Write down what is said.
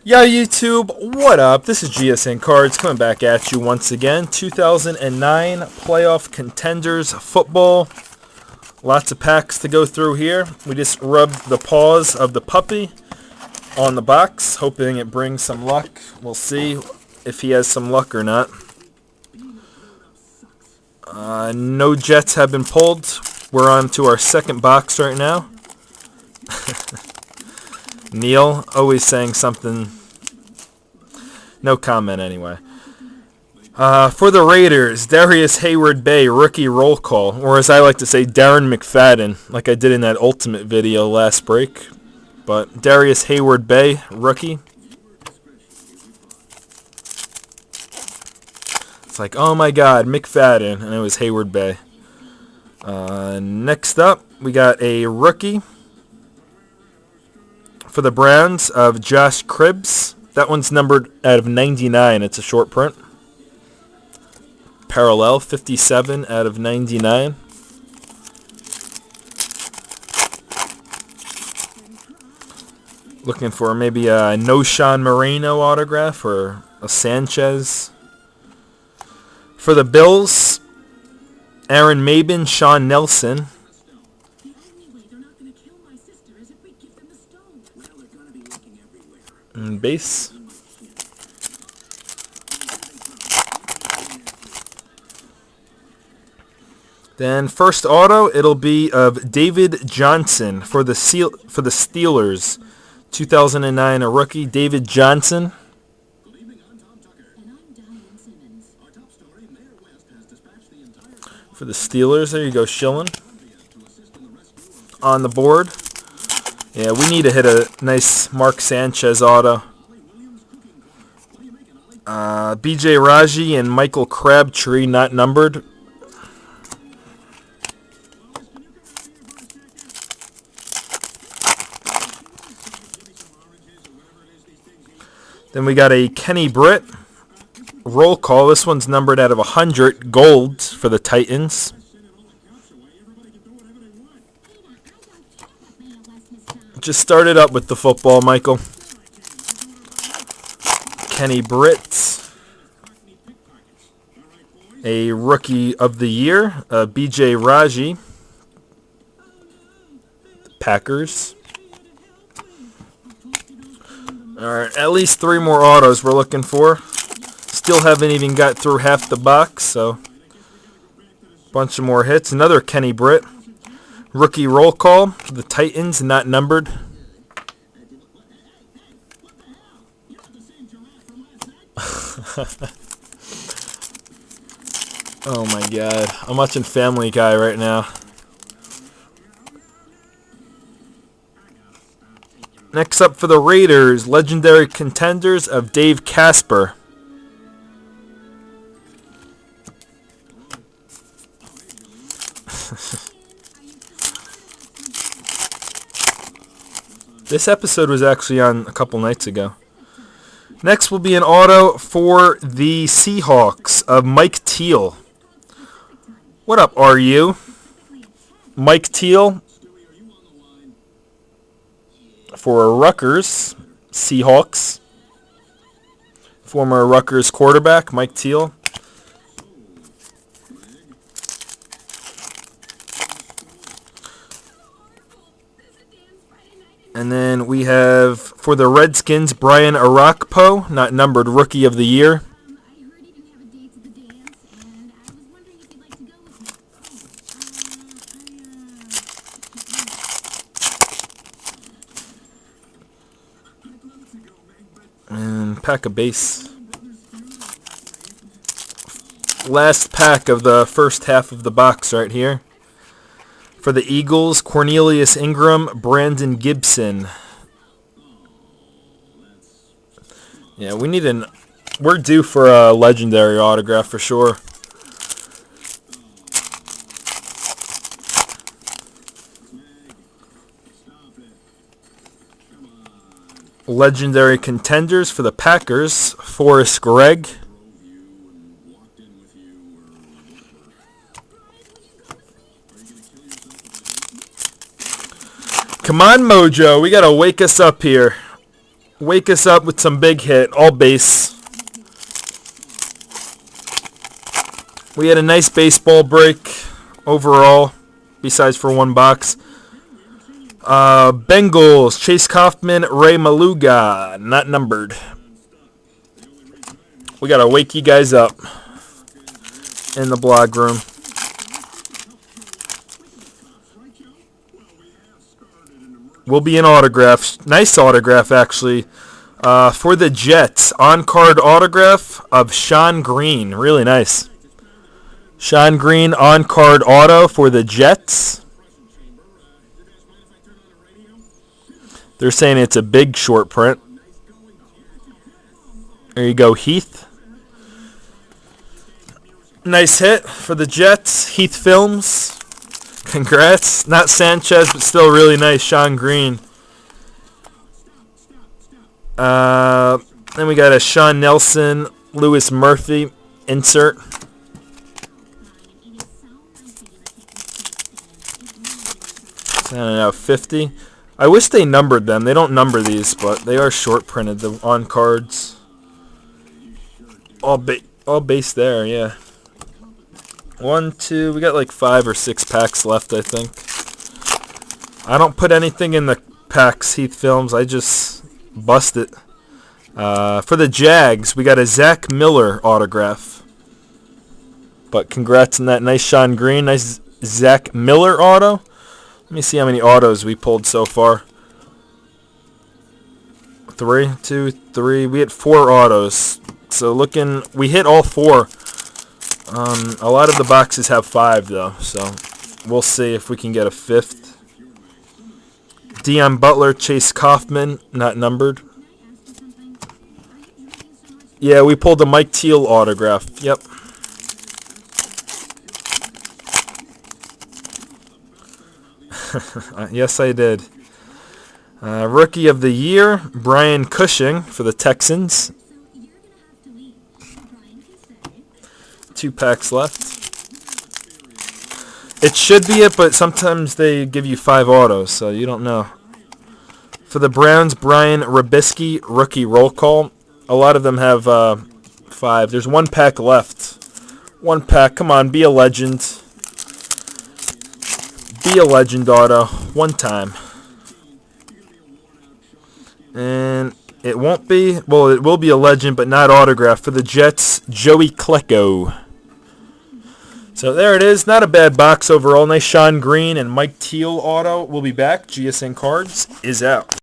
Yo YouTube, what up? This is GSNCards coming back at you once again. 2009 Playoff Contenders football. Lots of packs to go through here. We just rubbed the paws of the puppy on the box, hoping it brings some luck. We'll see if he has some luck or not. No Jets have been pulled. We're on to our second box right now. Neil, always saying something. No comment anyway. For the Raiders, Darius Hayward-Bay, rookie roll call. Or as I like to say, Darren McFadden, like I did in that Ultimate video last break. But Darius Hayward-Bay, rookie. It's like, oh my god, McFadden, and it was Hayward-Bay. Next up, we got a rookie for the Browns of Josh Cribbs. That one's numbered out of 99. It's a short print. Parallel, 57 out of 99. Looking for maybe a No-Sean Moreno autograph or a Sanchez. For the Bills, Aaron Mabin, Sean Nelson. And base. Then first auto, it'll be of David Johnson for the Steelers. 2009, a rookie, David Johnson. For the Steelers, there you go, Schillen. On the board. Yeah, we need to hit a nice Mark Sanchez auto. B.J. Raji and Michael Crabtree, not numbered. Then we got a Kenny Britt roll call. This one's numbered out of 100, gold for the Titans. Just started up with the football, Michael. Kenny Britt, a rookie of the year. B.J. Raji, Packers. Alright, at least 3 more autos we're looking for. Still haven't even got through half the box, so bunch of more hits. Another Kenny Britt. Rookie roll call for the Titans, not numbered. Oh my god. I'm watching Family Guy right now. Next up for the Raiders, legendary contenders of Dave Casper. This episode was actually on a couple nights ago. Next will be an auto for the Seahawks of Mike Teal. What up, RU? Mike Teal for Rutgers Seahawks. Former Rutgers quarterback, Mike Teal. And then we have, for the Redskins, Brian Arakpo, not numbered, Rookie of the Year. And pack a base. Last pack of the first half of the box right here. For the Eagles, Cornelius Ingram, Brandon Gibson. Yeah, we're due for a legendary autograph for sure. Legendary contenders for the Packers, Forrest Gregg. Come on, Mojo. We got to wake us up here. Wake us up with some big hit, all base. We had a nice baseball break overall, besides for one box. Bengals, Chase Kaufman, Ray Maluga, not numbered. We got to wake you guys up in the blog room. Will be an autograph. Nice autograph, actually. For the Jets, on-card autograph of Sean Green. Really nice. Sean Green on-card auto for the Jets. They're saying it's a big short print. There you go, Heath. Nice hit for the Jets. Heath Films. Congrats. Not Sanchez, but still really nice. Sean Green. Then we got a Sean Nelson, Lewis Murphy insert. I don't know, 50. I wish they numbered them. They don't number these, but they are short printed. The on cards. All base there, yeah. 1, 2. We got like 5 or 6 packs left, I think. I don't put anything in the packs, Heath Films. I just bust it. For the Jags, we got a Zach Miller autograph. But congrats on that nice Sean Green. Nice Zach Miller auto. Let me see how many autos we pulled so far. 3, 2, 3. We hit 4 autos. So we hit all 4. A lot of the boxes have 5 though, so we'll see if we can get a 5th. Deion Butler, Chase Kaufman, not numbered. Yeah, we pulled a Mike Teal autograph. Yep. Yes, I did. Rookie of the Year, Brian Cushing for the Texans. 2 packs left. It should be it, but sometimes they give you 5 autos, so you don't know. For the Browns, Brian Robisky, rookie roll call. A lot of them have 5. There's 1 pack left. 1 pack. Come on, be a legend. Be a legend auto. 1 time. And it won't be. Well, it will be a legend, but not autograph. For the Jets, Joey Klecko. So there it is. Not a bad box overall. Nice Sean Green and Mike Teal auto. We'll be back. GSN Cards is out.